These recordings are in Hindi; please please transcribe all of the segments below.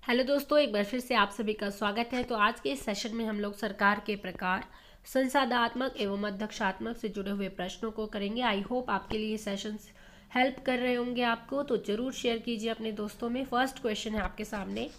हेलो दोस्तों, एक बार फिर से आप सभी का स्वागत है। तो आज के इस सेशन में हम लोग सरकार के प्रकार, संसाधनात्मक एवं अध्यक्षात्मक से जुड़े हुए प्रश्नों को करेंगे। आई होप आपके लिए सेशंस हेल्प कर रहे होंगे आपको, तो जरूर शेयर कीजिए अपने दोस्तों में। फर्स्ट क्वेश्चन है आपके सामने,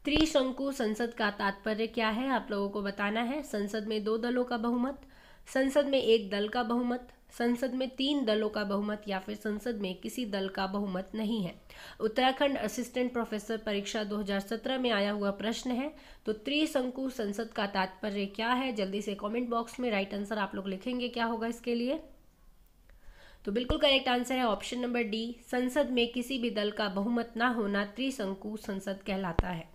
त्रिशंकु संसद का तात्पर्य क्या है? आप लोगों को बताना है। संसद में 2 दलों का बहुमत, संसद में 1 दल का बहुमत, संसद में 3 दलों का बहुमत, या फिर संसद में किसी दल का बहुमत नहीं है। उत्तराखंड असिस्टेंट प्रोफेसर परीक्षा 2017 में आया हुआ प्रश्न है। तो त्रिशंकु संसद का तात्पर्य क्या है? जल्दी से कमेंट बॉक्स में राइट आंसर आप लोग लिखेंगे। क्या होगा इसके लिए? तो बिल्कुल करेक्ट आंसर है ऑप्शन नंबर डी, संसद में किसी भी दल का बहुमत ना होना त्रिशंकु संसद कहलाता है।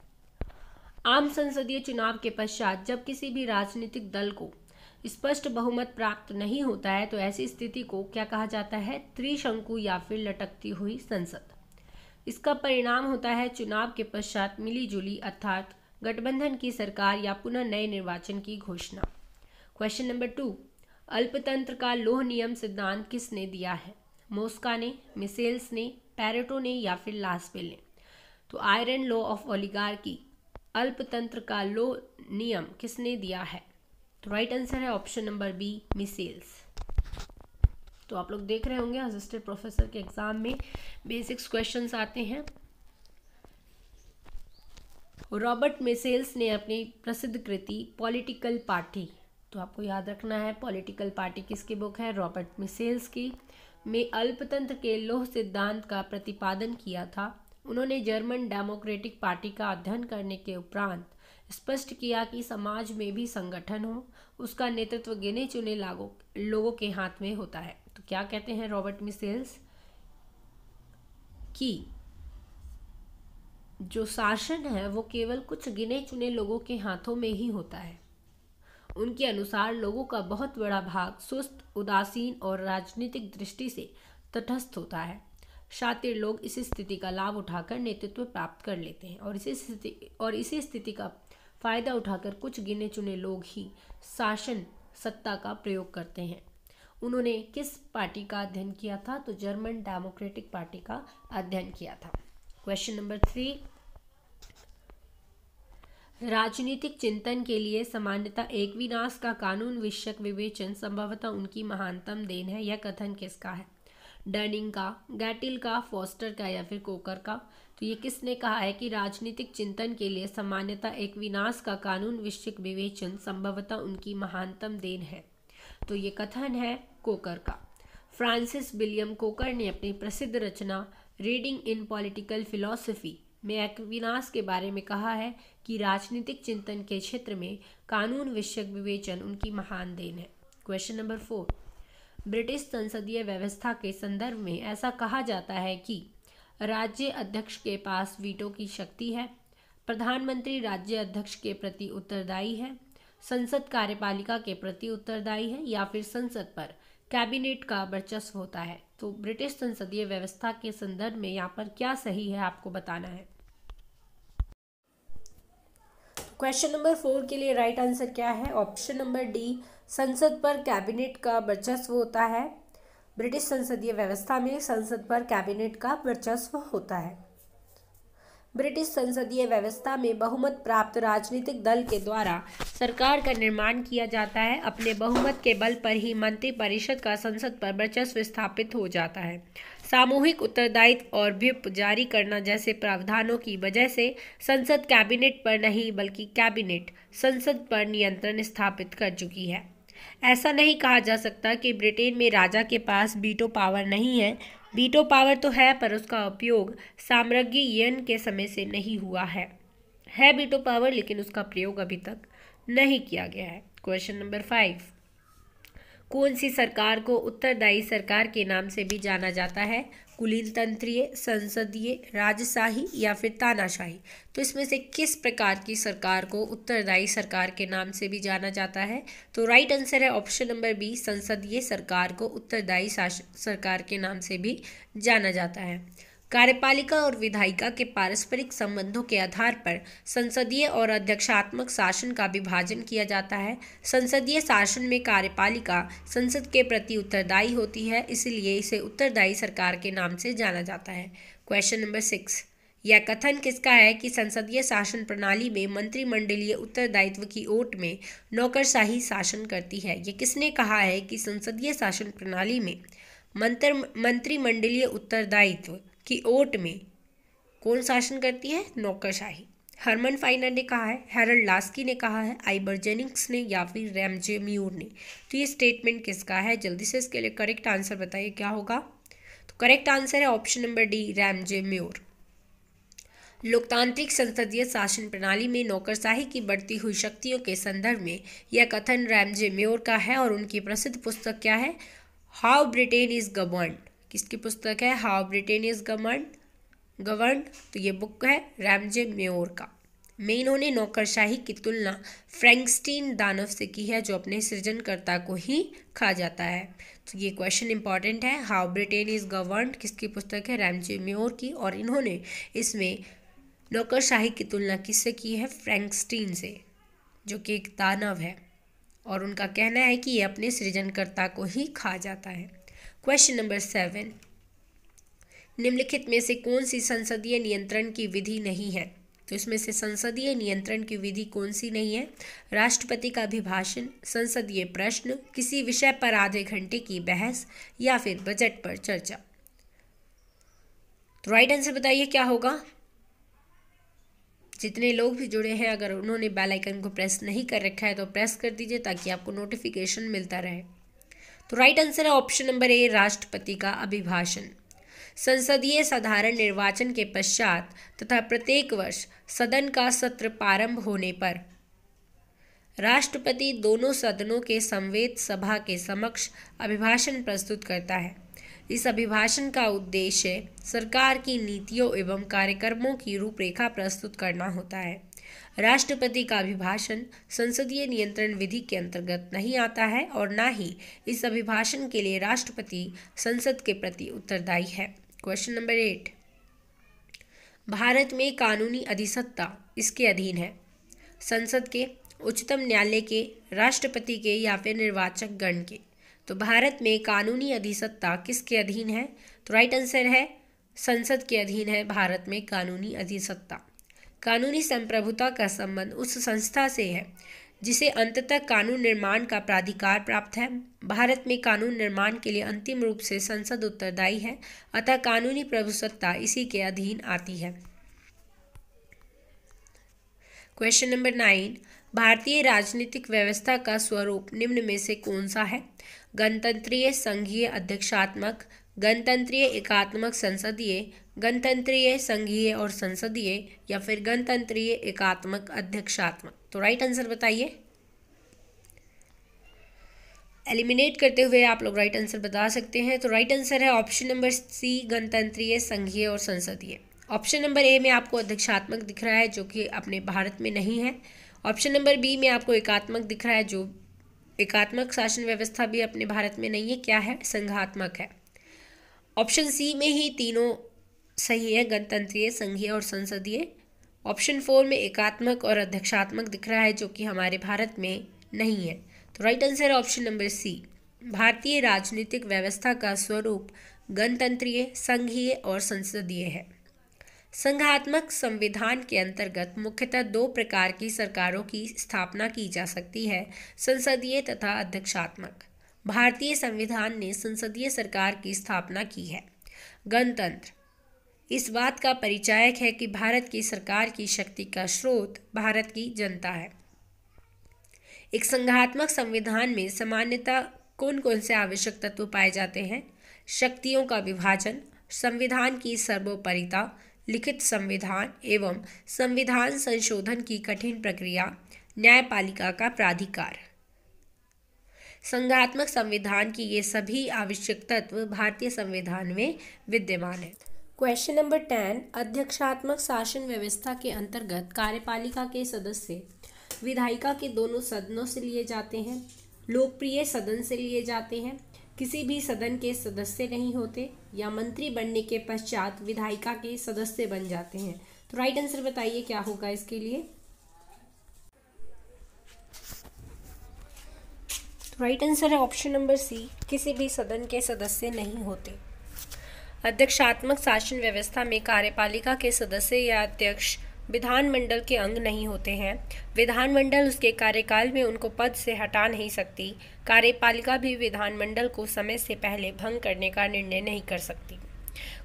आम संसदीय चुनाव के पश्चात जब किसी भी राजनीतिक दल को स्पष्ट बहुमत प्राप्त नहीं होता है तो ऐसी स्थिति को क्या कहा जाता है? त्रिशंकु या फिर लटकती हुई संसद। इसका परिणाम होता है चुनाव के पश्चात मिलीजुली अर्थात गठबंधन की सरकार या पुनः नए निर्वाचन की घोषणा। क्वेश्चन नंबर 2, अल्पतंत्र का लोह नियम सिद्धांत किसने दिया है? मोस्का ने, मिसेल्स ने, पैरेटो ने, या फिर लास्पेल ने? तो आयरन लॉ ऑफ ओलिगार्की, अल्पतंत्र का लो नियम किसने दिया है? तो राइट आंसर है ऑप्शन नंबर बी, मिसेल्स। तो आप लोग देख रहे होंगे असिस्टेंट प्रोफेसर के एग्जाम में बेसिक्स क्वेश्चंस आते हैं। रॉबर्ट मिसेल्स ने अपनी प्रसिद्ध कृति पॉलिटिकल पार्टी, तो आपको याद रखना है पॉलिटिकल पार्टी किसकी बुक है? रॉबर्ट मिसेल्स की, में अल्पतंत्र के लोह सिद्धांत का प्रतिपादन किया था। उन्होंने जर्मन डेमोक्रेटिक पार्टी का अध्ययन करने के उपरांत स्पष्ट किया कि समाज में भी संगठन हो, उसका नेतृत्व गिने चुने लोगों के हाथ में होता है। तो क्या कहते हैं रॉबर्ट मिसेल्स कि जो शासन है वो केवल कुछ गिने चुने लोगों के हाथों में ही होता है। उनके अनुसार लोगों का बहुत बड़ा भाग सुस्त, उदासीन और राजनीतिक दृष्टि से तटस्थ होता है। शातिर लोग इस स्थिति का लाभ उठाकर नेतृत्व प्राप्त कर लेते हैं और इसी स्थिति का फायदा उठाकर कुछ गिने चुने लोग ही शासन सत्ता का प्रयोग करते हैं। उन्होंने किस पार्टी का अध्ययन किया था? तो जर्मन डेमोक्रेटिक पार्टी का अध्ययन किया था। क्वेश्चन नंबर 3, राजनीतिक चिंतन के लिए सामान्यतः एक विनाश का कानून विषयक विवेचन संभवतः उनकी महानतम देन है। यह कथन किसका है? डर्निंग का, गैटिल का, फोस्टर का, या फिर कोकर का? तो ये किसने कहा है कि राजनीतिक चिंतन के लिए सामान्यतः एक विनाश का कानून विषयक विवेचन संभवतः उनकी महानतम देन है? तो ये कथन है कोकर का। फ्रांसिस विलियम कोकर ने अपनी प्रसिद्ध रचना रीडिंग इन पॉलिटिकल फिलॉसफी में एक विनाश के बारे में कहा है कि राजनीतिक चिंतन के क्षेत्र में कानून विषयक विवेचन उनकी महान देन है। क्वेश्चन नंबर 4, ब्रिटिश संसदीय व्यवस्था के संदर्भ में ऐसा कहा जाता है कि राज्य अध्यक्ष के पास वीटो की शक्ति है, प्रधानमंत्री राज्य अध्यक्ष के प्रति उत्तरदायी है, संसद कार्यपालिका के प्रति उत्तरदायी है, या फिर संसद पर कैबिनेट का वर्चस्व होता है। तो ब्रिटिश संसदीय व्यवस्था के संदर्भ में यहाँ पर क्या सही है आपको बताना है। क्वेश्चन नंबर 4 के लिए राइट आंसर क्या है? ऑप्शन नंबर डी, संसद पर कैबिनेट का वर्चस्व होता है। ब्रिटिश संसदीय व्यवस्था में संसद पर कैबिनेट का वर्चस्व होता है। ब्रिटिश संसदीय व्यवस्था में बहुमत प्राप्त राजनीतिक दल के द्वारा सरकार का निर्माण किया जाता है। अपने बहुमत के बल पर ही मंत्रिपरिषद का संसद पर वर्चस्व स्थापित हो जाता है। सामूहिक उत्तरदायित्व और व्हिप जारी करना जैसे प्रावधानों की वजह से संसद कैबिनेट पर नहीं बल्कि कैबिनेट संसद पर नियंत्रण स्थापित कर चुकी है। ऐसा नहीं कहा जा सकता कि ब्रिटेन में राजा के पास वीटो पावर नहीं है। वीटो पावर तो है, पर उसका उपयोग साम्राज्ञी यन के समय से नहीं हुआ है वीटो पावर, लेकिन उसका प्रयोग अभी तक नहीं किया गया है। क्वेश्चन नंबर 5, कौन सी सरकार को उत्तरदायी सरकार के नाम से भी जाना जाता है? कुलीनतंत्रीय, संसदीय, राजशाही, या फिर तानाशाही? तो इसमें से किस प्रकार की सरकार को उत्तरदायी सरकार के नाम से भी जाना जाता है? तो राइट आंसर है ऑप्शन नंबर बी, संसदीय सरकार को उत्तरदायी सरकार के नाम से भी जाना जाता है। कार्यपालिका और विधायिका के पारस्परिक संबंधों के आधार पर संसदीय और अध्यक्षात्मक शासन का विभाजन किया जाता है। संसदीय शासन में कार्यपालिका संसद के प्रति उत्तरदायी होती है, इसलिए इसे उत्तरदायी सरकार के नाम से जाना जाता है। क्वेश्चन नंबर 6, यह कथन किसका है कि संसदीय शासन प्रणाली में मंत्रिमंडलीय उत्तरदायित्व की ओट में नौकरशाही शासन करती है? ये किसने कहा है कि संसदीय शासन प्रणाली में मंत्रिमंडलीय उत्तरदायित्व की ओट में कौन शासन करती है? नौकरशाही। हरमन फाइनर ने कहा है, हैरल्ड लास्की ने कहा है, आइबर जेनिंग्स ने, या फिर रैमजे म्यूर ने? तो ये स्टेटमेंट किसका है? जल्दी से इसके लिए करेक्ट आंसर बताइए क्या होगा। तो करेक्ट आंसर है option number D, Ramsay Muir. लोकतांत्रिक संसदीय शासन प्रणाली में नौकरशाही की बढ़ती हुई शक्तियों के संदर्भ में यह कथन रैमजे म्यूर का है और उनकी प्रसिद्ध पुस्तक क्या है? How Britain is governed. किसकी पुस्तक है? How Britain is governed. तो ये बुक है रैमजे म्यूर का। में इन्होंने नौकरशाही की तुलना फ्रैंकस्टीन दानव से की है, जो अपने सृजनकर्ता को ही खा जाता है। तो ये क्वेश्चन इंपॉर्टेंट है। हाउ ब्रिटेन इज गवर्न्ड किसकी पुस्तक है? रैमजे म्यूर की। और इन्होंने इसमें नौकरशाही की तुलना किससे की है? फ्रैंकस्टीन से, जो कि एक दानव है, और उनका कहना है कि ये अपने सृजनकर्ता को ही खा जाता है। क्वेश्चन नंबर 7, निम्नलिखित में से कौन सी संसदीय नियंत्रण की विधि नहीं है? तो इसमें से संसदीय नियंत्रण की विधि कौन सी नहीं है? राष्ट्रपति का अभिभाषण, संसदीय प्रश्न, किसी विषय पर आधे घंटे की बहस, या फिर बजट पर चर्चा? तो राइट आंसर बताइए क्या होगा। जितने लोग भी जुड़े हैं, अगर उन्होंने बेल आइकन को प्रेस नहीं कर रखा है तो प्रेस कर दीजिए ताकि आपको नोटिफिकेशन मिलता रहे। तो राइट आंसर है ऑप्शन नंबर ए, राष्ट्रपति का अभिभाषण। संसदीय साधारण निर्वाचन के पश्चात तथा प्रत्येक वर्ष सदन का सत्र प्रारंभ होने पर राष्ट्रपति दोनों सदनों के संवेद सभा के समक्ष अभिभाषण प्रस्तुत करता है। इस अभिभाषण का उद्देश्य सरकार की नीतियों एवं कार्यक्रमों की रूपरेखा प्रस्तुत करना होता है। राष्ट्रपति का अभिभाषण संसदीय नियंत्रण विधि के अंतर्गत नहीं आता है और न ही इस अभिभाषण के लिए राष्ट्रपति संसद के प्रति उत्तरदायी है। क्वेश्चन नंबर 8, भारत में कानूनी अधिसत्ता इसके अधीन है? संसद के, उच्चतम न्यायालय के, राष्ट्रपति के, या फिर निर्वाचक गण के? तो भारत में कानूनी अधिसत्ता किसके अधीन है? तो राइट आंसर है संसद के अधीन है भारत में कानूनी अधिसत्ता। कानूनी संप्रभुता का संबंध उस संस्था से है जिसे अंततः कानून निर्माण का प्राधिकार प्राप्त है। भारत में कानून निर्माण के लिए अंतिम रूप से संसद उत्तरदायी है, अतः कानूनी प्रभुसत्ता इसी के अधीन आती है। क्वेश्चन नंबर 9, भारतीय राजनीतिक व्यवस्था का स्वरूप निम्न में से कौन सा है? गणतंत्रीय, संघीय, अध्यक्षात्मक, गणतंत्रीय, एकात्मक, संसदीय, गणतंत्रीय, संघीय और संसदीय, या फिर गणतंत्रीय, एकात्मक, अध्यक्षात्मक? तो राइट आंसर बताइए। एलिमिनेट करते हुए आप लोग राइट आंसर बता सकते हैं। तो राइट आंसर है ऑप्शन नंबर सी, गणतंत्रीय, संघीय और संसदीय। ऑप्शन नंबर ए में आपको अध्यक्षात्मक दिख रहा है, जो कि अपने भारत में नहीं है। ऑप्शन नंबर बी में आपको एकात्मक दिख रहा है, जो एकात्मक शासन व्यवस्था भी अपने भारत में नहीं है। क्या है? संघात्मक है। ऑप्शन सी में ही तीनों सही है, गणतंत्रीय, संघीय और संसदीय। ऑप्शन 4 में एकात्मक और अध्यक्षात्मक दिख रहा है, जो कि हमारे भारत में नहीं है। तो राइट आंसर है ऑप्शन नंबर सी, भारतीय राजनीतिक व्यवस्था का स्वरूप गणतंत्रीय, संघीय और संसदीय है। संघात्मक संविधान के अंतर्गत मुख्यतः 2 प्रकार की सरकारों की स्थापना की जा सकती है, संसदीय तथा अध्यक्षात्मक। भारतीय संविधान ने संसदीय सरकार की स्थापना की है। गणतंत्र इस बात का परिचायक है कि भारत की सरकार की शक्ति का स्रोत भारत की जनता है। एक संघात्मक संविधान में सामान्यतः कौन कौन से आवश्यक तत्व पाए जाते हैं? शक्तियों का विभाजन, संविधान की सर्वोपरिता, लिखित संविधान एवं संविधान संशोधन की कठिन प्रक्रिया, न्यायपालिका का प्राधिकार। संघात्मक संविधान की ये सभी आवश्यक तत्व भारतीय संविधान में विद्यमान है। क्वेश्चन नंबर 10, अध्यक्षात्मक शासन व्यवस्था के अंतर्गत कार्यपालिका के सदस्य विधायिका के दोनों सदनों से लिए जाते हैं, लोकप्रिय सदन से लिए जाते हैं, किसी भी सदन के सदस्य नहीं होते या मंत्री बनने के पश्चात विधायिका के सदस्य बन जाते हैं। तो राइट आंसर बताइए क्या होगा इसके लिए। तो राइट आंसर है ऑप्शन नंबर सी, किसी भी सदन के सदस्य नहीं होते। अध्यक्षात्मक शासन व्यवस्था में कार्यपालिका के सदस्य या अध्यक्ष विधानमंडल के अंग नहीं होते हैं। विधानमंडल उसके कार्यकाल में उनको पद से हटा नहीं सकती। कार्यपालिका भी विधानमंडल को समय से पहले भंग करने का निर्णय नहीं कर सकती।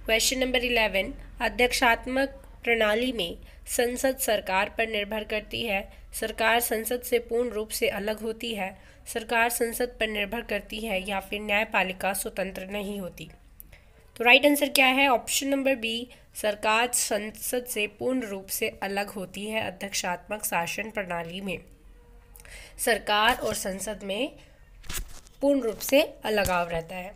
क्वेश्चन नंबर 11, अध्यक्षात्मक प्रणाली में संसद सरकार पर निर्भर करती है। सरकार संसद से पूर्ण रूप से अलग होती है। सरकार संसद पर निर्भर करती है या फिर न्यायपालिका स्वतंत्र नहीं होती। तो राइट आंसर क्या है, ऑप्शन नंबर बी, सरकार संसद से पूर्ण रूप से अलग होती है। अध्यक्षात्मक शासन प्रणाली में सरकार और संसद में पूर्ण रूप से अलगाव रहता है।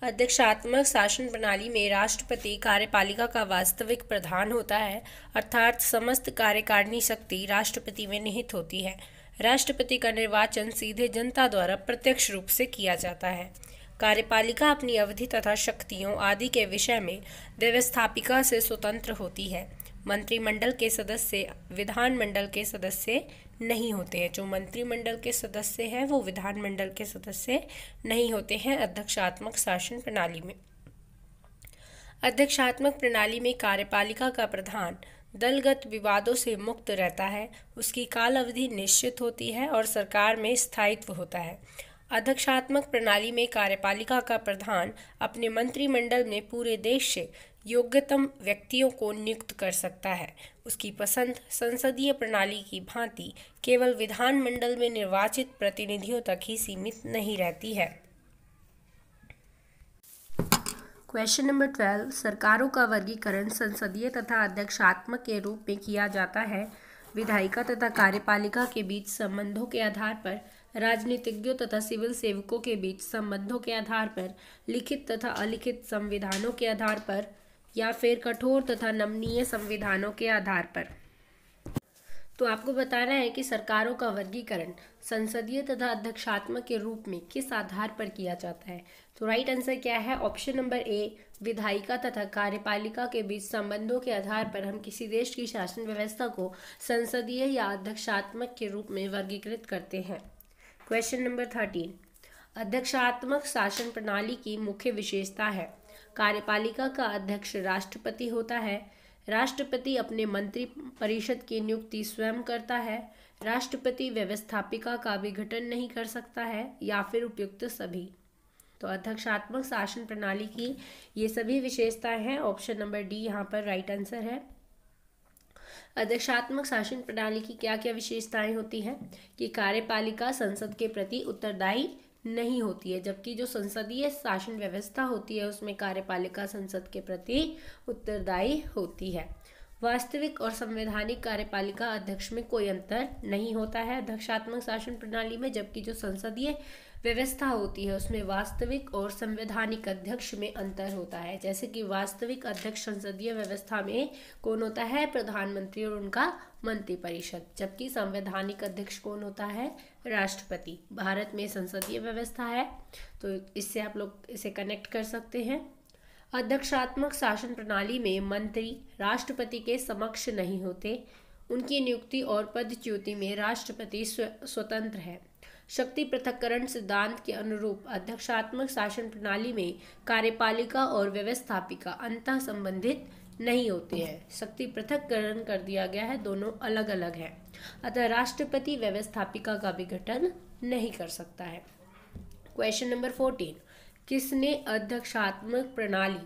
अध्यक्षात्मक शासन प्रणाली में राष्ट्रपति कार्यपालिका का वास्तविक प्रधान होता है, अर्थात समस्त कार्यकारिणी शक्ति राष्ट्रपति में निहित होती है। राष्ट्रपति का निर्वाचन सीधे जनता द्वारा प्रत्यक्ष रूप से किया जाता है। कार्यपालिका अपनी अवधि तथा शक्तियों आदि के विषय में व्यवस्थापिका से स्वतंत्र होती है। मंत्रिमंडल के सदस्य विधानमंडल के सदस्य नहीं होते हैं। जो मंत्रिमंडल के सदस्य हैं वो विधानमंडल के सदस्य नहीं होते हैं अध्यक्षात्मक शासन प्रणाली में। अध्यक्षात्मक प्रणाली में कार्यपालिका का प्रधान दलगत विवादों से मुक्त रहता है, उसकी काल अवधि निश्चित होती है और सरकार में स्थायित्व होता है। अध्यक्षात्मक प्रणाली में कार्यपालिका का प्रधान अपने मंत्रिमंडल में पूरे देश से योग्यतम व्यक्तियों को नियुक्त कर सकता है। उसकी पसंद संसदीय प्रणाली की भांति केवल विधानमंडल में निर्वाचित प्रतिनिधियों तक ही सीमित नहीं रहती है। क्वेश्चन नंबर 12, सरकारों का वर्गीकरण संसदीय तथा अध्यक्षात्मक के रूप में किया जाता है। विधायिका तथा कार्यपालिका के बीच संबंधों के आधार पर, राजनीतिज्ञों तथा सिविल सेवकों के बीच संबंधों के आधार पर, लिखित तथा अलिखित संविधानों के आधार पर या फिर कठोर तथा नमनीय संविधानों के आधार पर। तो आपको बताना है कि सरकारों का वर्गीकरण संसदीय तथा अध्यक्षात्मक के रूप में किस आधार पर किया जाता है। तो राइट आंसर क्या है, ऑप्शन नंबर ए, विधायिका तथा कार्यपालिका के बीच संबंधों के आधार पर हम किसी देश की शासन व्यवस्था को संसदीय या अध्यक्षात्मक के रूप में वर्गीकृत करते हैं। क्वेश्चन नंबर 13, अध्यक्षात्मक शासन प्रणाली की मुख्य विशेषता है। कार्यपालिका का अध्यक्ष राष्ट्रपति होता है। राष्ट्रपति अपने मंत्री परिषद की नियुक्ति स्वयं करता है। राष्ट्रपति व्यवस्थापिका का भी गठन नहीं कर सकता है या फिर उपयुक्त सभी। तो अध्यक्षात्मक शासन प्रणाली की ये सभी विशेषताएं हैं। ऑप्शन नंबर डी यहाँ पर राइट आंसर है। अध्यक्षात्मक शासन प्रणाली की क्या क्या विशेषताएं होती हैं कि कार्यपालिका संसद के प्रति उत्तरदायी नहीं होती है, जबकि जो संसदीय शासन व्यवस्था होती है उसमें कार्यपालिका संसद के प्रति उत्तरदायी होती है। वास्तविक और संवैधानिक कार्यपालिका अध्यक्ष में कोई अंतर नहीं होता है अध्यक्षात्मक शासन प्रणाली में, जबकि जो संसदीय व्यवस्था होती है उसमें वास्तविक और संवैधानिक अध्यक्ष में अंतर होता है। जैसे कि वास्तविक अध्यक्ष संसदीय व्यवस्था में कौन होता है, प्रधानमंत्री और उनका मंत्रिपरिषद, जबकि संवैधानिक अध्यक्ष कौन होता है, राष्ट्रपति। भारत में संसदीय व्यवस्था है तो इससे आप लोग इसे कनेक्ट कर सकते हैं। अध्यक्षात्मक शासन प्रणाली में मंत्री राष्ट्रपति के समक्ष नहीं होते। उनकी नियुक्ति और पदच्युति में राष्ट्रपति स्वतंत्र है। शक्ति पृथक्करण सिद्धांत के अनुरूप अध्यक्षात्मक शासन प्रणाली में कार्यपालिका और व्यवस्थापिका अंतः संबंधित नहीं होते हैं। शक्ति पृथक्करण कर दिया गया है, दोनों अलग अलग हैं। अतः राष्ट्रपति व्यवस्थापिका का भी गठन नहीं कर सकता है। क्वेश्चन नंबर 14, किसने अध्यक्षात्मक प्रणाली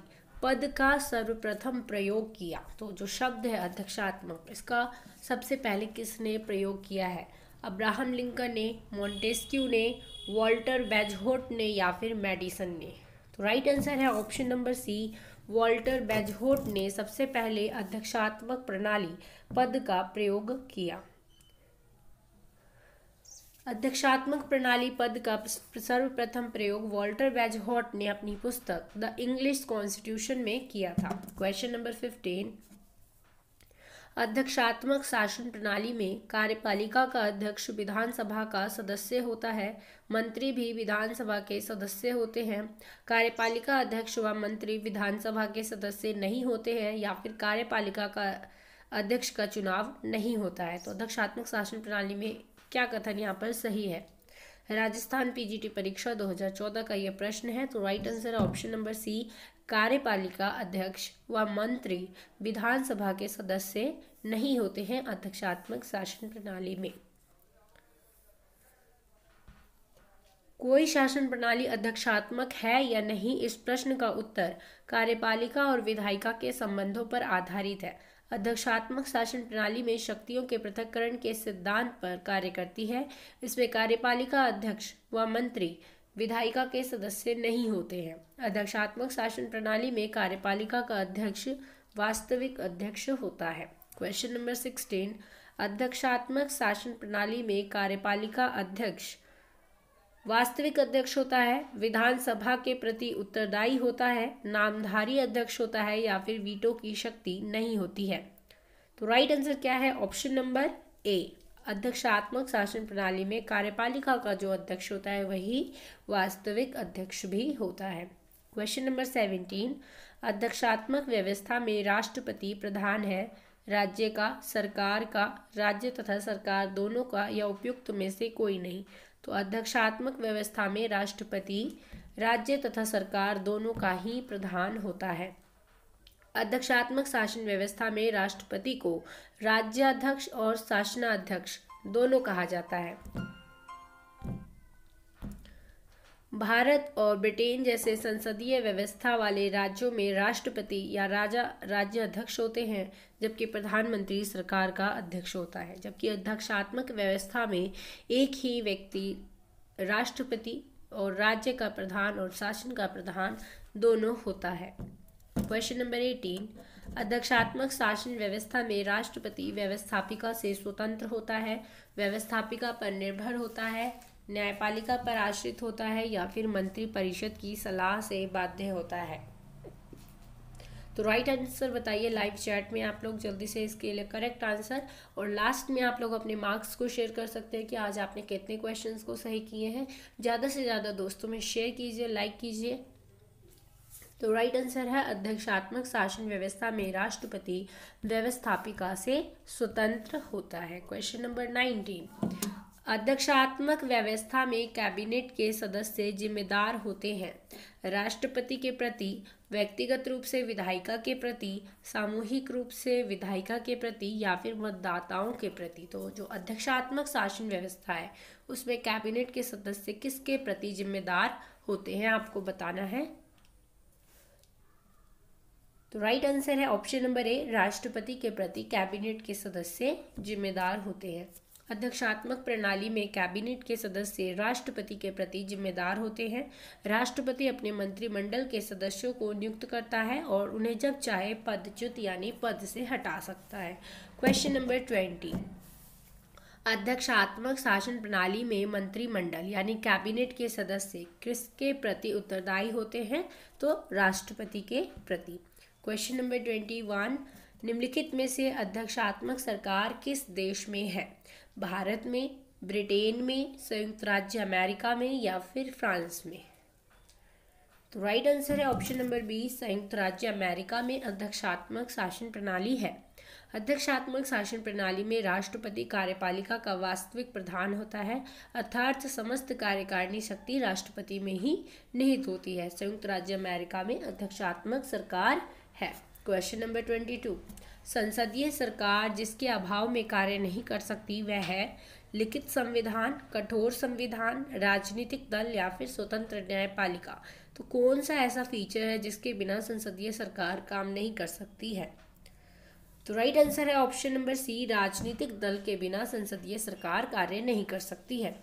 पद का सर्वप्रथम प्रयोग किया। तो जो शब्द है अध्यक्षात्मक, इसका सबसे पहले किसने प्रयोग किया है। अब्राहम लिंकन ने, मॉन्टेस्क्यू ने, वॉल्टर बेजहोट ने या फिर मैडिसन ने। तो राइट आंसर है option number C, Walter Bagehot ने सबसे पहले अध्यक्षात्मक प्रणाली पद का प्रयोग किया। अध्यक्षात्मक प्रणाली पद का सर्वप्रथम प्रयोग वॉल्टर बेजहोट ने अपनी पुस्तक द इंग्लिश कॉन्स्टिट्यूशन में किया था। क्वेश्चन नंबर 15, अध्यक्षात्मक शासन प्रणाली में कार्यपालिका का अध्यक्ष विधानसभा का सदस्य होता है। मंत्री भी विधानसभा के सदस्य होते हैं। कार्यपालिका अध्यक्ष व मंत्री विधानसभा के सदस्य नहीं होते हैं, या फिर कार्यपालिका का अध्यक्ष का चुनाव नहीं होता है। तो अध्यक्षात्मक शासन प्रणाली में क्या कथन यहाँ पर सही है? राजस्थान पीजीटी परीक्षा 2014 का यह प्रश्न है। तो राइट आंसर है ऑप्शन नंबर सी, कार्यपालिका अध्यक्ष व मंत्री विधानसभा के सदस्य नहीं होते हैं अध्यक्षात्मक शासन प्रणाली में। कोई शासन प्रणाली अध्यक्षात्मक है या नहीं, इस प्रश्न का उत्तर कार्यपालिका और विधायिका के संबंधों पर आधारित है। अध्यक्षात्मक शासन प्रणाली में शक्तियों के पृथक्करण के सिद्धांत पर कार्य करती है। इसमें कार्यपालिका अध्यक्ष व मंत्री विधायिका के सदस्य नहीं होते हैं। अध्यक्षात्मक शासन प्रणाली में कार्यपालिका का अध्यक्ष वास्तविक अध्यक्ष होता है। क्वेश्चन नंबर 16, अध्यक्षात्मक शासन प्रणाली में कार्यपालिका अध्यक्ष वास्तविक अध्यक्ष होता है, विधानसभा के प्रति उत्तरदायी होता है, नामधारी अध्यक्ष होता है, या फिर वीटो की शक्ति नहीं होती है। तो राइट आंसर क्या है? ऑप्शन नंबर ए, अध्यक्षात्मक शासन प्रणाली में कार्यपालिका का जो अध्यक्ष होता है वही वास्तविक अध्यक्ष भी होता है। क्वेश्चन नंबर 17, अध्यक्षात्मक व्यवस्था में राष्ट्रपति प्रधान है, राज्य का, सरकार का, राज्य तथा सरकार दोनों का, या उपयुक्त में से कोई नहीं। तो अध्यक्षात्मक व्यवस्था में राष्ट्रपति राज्य तथा सरकार दोनों का ही प्रधान होता है। अध्यक्षात्मक शासन व्यवस्था में राष्ट्रपति को राज्याध्यक्ष और शासनाध्यक्ष दोनों कहा जाता है। भारत और ब्रिटेन जैसे संसदीय व्यवस्था वाले राज्यों में राष्ट्रपति या राजा राज्याध्यक्ष होते हैं, जबकि प्रधानमंत्री सरकार का अध्यक्ष होता है। जबकि अध्यक्षात्मक व्यवस्था में एक ही व्यक्ति राष्ट्रपति और राज्य का प्रधान और शासन का प्रधान दोनों होता है। क्वेश्चन नंबर 18, अध्यक्षात्मक शासन व्यवस्था में राष्ट्रपति व्यवस्थापिका से स्वतंत्र होता है, व्यवस्थापिका पर निर्भर होता है, न्यायपालिका पर आश्रित होता है, या फिर मंत्री परिषद की सलाह से बाध्य होता है। तो राइट आंसर बताइए लाइव चैट में आप लोग जल्दी से इसके लिए करेक्ट आंसर, और लास्ट में आप लोग अपने मार्क्स को शेयर कर सकते हैं कि आज आपने कितने क्वेश्चंस को सही किए हैं। ज़्यादा से ज़्यादा दोस्तों में शेयर कीजिए, लाइक कीजिए। तो राइट आंसर है अध्यक्षात्मक शासन व्यवस्था में राष्ट्रपति व्यवस्थापिका से स्वतंत्र होता है। क्वेश्चन नंबर 19, अध्यक्षात्मक व्यवस्था में कैबिनेट के सदस्य जिम्मेदार होते हैं, राष्ट्रपति के प्रति, व्यक्तिगत रूप से विधायिका के प्रति, सामूहिक रूप से विधायिका के प्रति, या फिर मतदाताओं के प्रति। तो जो अध्यक्षात्मक शासन व्यवस्था है उसमें कैबिनेट के सदस्य किसके प्रति जिम्मेदार होते हैं आपको बताना है। तो राइट आंसर है ऑप्शन नंबर ए, राष्ट्रपति के प्रति कैबिनेट के सदस्य जिम्मेदार होते हैं। अध्यक्षात्मक प्रणाली में कैबिनेट के सदस्य राष्ट्रपति के प्रति जिम्मेदार होते हैं। राष्ट्रपति अपने मंत्रिमंडल के सदस्यों को नियुक्त करता है और उन्हें जब चाहे पदच्युत यानी पद से हटा सकता है। क्वेश्चन नंबर 20, अध्यक्षात्मक शासन प्रणाली में मंत्रिमंडल यानी कैबिनेट के सदस्य किसके प्रति उत्तरदायी होते हैं? तो राष्ट्रपति के प्रति। क्वेश्चन नंबर 21, निम्नलिखित में से अध्यक्षात्मक सरकार किस देश में है? भारत में, ब्रिटेन में, संयुक्त राज्य अमेरिका में, या फिर फ्रांस में? तो राइट आंसर है ऑप्शन नंबर बी, संयुक्त राज्य अमेरिका में अध्यक्षात्मक शासन प्रणाली है। अध्यक्षात्मक शासन प्रणाली में राष्ट्रपति कार्यपालिका का वास्तविक प्रधान होता है, अर्थात समस्त कार्यकारिणी शक्ति राष्ट्रपति में ही निहित होती है। संयुक्त राज्य अमेरिका में अध्यक्षात्मक सरकार है। क्वेश्चन नंबर 22, संसदीय सरकार जिसके अभाव में कार्य नहीं कर सकती वह है लिखित संविधान, कठोर संविधान, राजनीतिक दल, या फिर स्वतंत्र न्यायपालिका। तो कौन सा ऐसा फीचर है जिसके बिना संसदीय सरकार काम नहीं कर सकती है? तो राइट आंसर है ऑप्शन नंबर सी, राजनीतिक दल के बिना संसदीय सरकार कार्य नहीं कर सकती है।